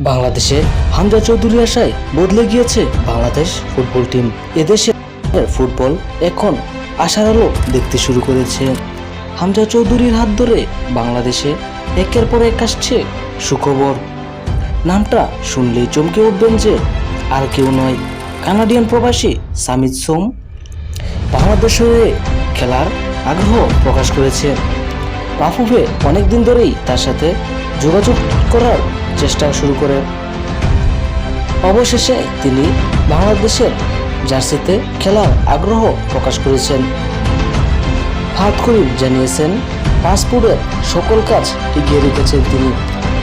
বাংলাদেশে হামজা চৌধুরী আসায় বদলে গিয়েছে বাংলাদেশ ফুটবল টিম। এদেশের ফুটবল এখন আশার আলো দেখতে শুরু করেছে। হামজা চৌধুরীর হাত ধরে বাংলাদেশে একের পর এক আসছে সুখবর। নামটা শুনলেই চমকে উঠবেন যে আর কেউ নয়, কানাডিয়ান প্রবাসী সামিদ সোম বাংলাদেশে হয়ে খেলার আগ্রহ প্রকাশ করেছে। বাফুফে অনেকদিন ধরেই তার সাথে যোগাযোগ করার চেষ্টা শুরু করে। অবশেষে তিনি বাংলাদেশের জার্সিতে খেলার আগ্রহ প্রকাশ করেছেন। ফাহাদ করিম জানিয়েছেন, পাসপোর্টের সকল কাজ এগিয়ে রেখেছেন তিনি,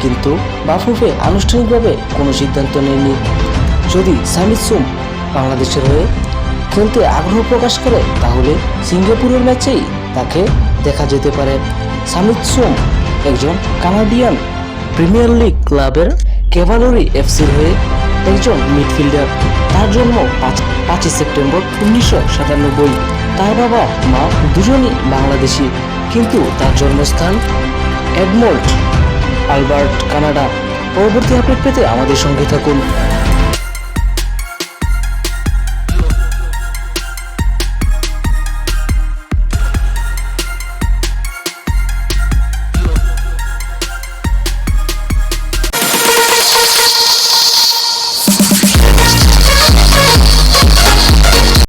কিন্তু বাফুফে আনুষ্ঠানিকভাবে কোনো সিদ্ধান্ত নেননি। যদি সামিদ সোম বাংলাদেশের হয়ে খেলতে আগ্রহ প্রকাশ করে তাহলে সিঙ্গাপুরের ম্যাচেই তাকে দেখা যেতে পারে। সামিদ সোম একজন কানাডিয়ান প্রিমিয়ার লিগ ক্লাবের ক্যাভালরি এফসির হয়ে একজন মিডফিল্ডার। তার জন্ম 5 সেপ্টেম্বর 1997। তার বাবা মা দুজনই বাংলাদেশি, কিন্তু তার জন্মস্থান এডমন্টন, আলবার্টা, কানাডা। পরবর্তী আপডেট পেতে আমাদের সঙ্গে থাকুন।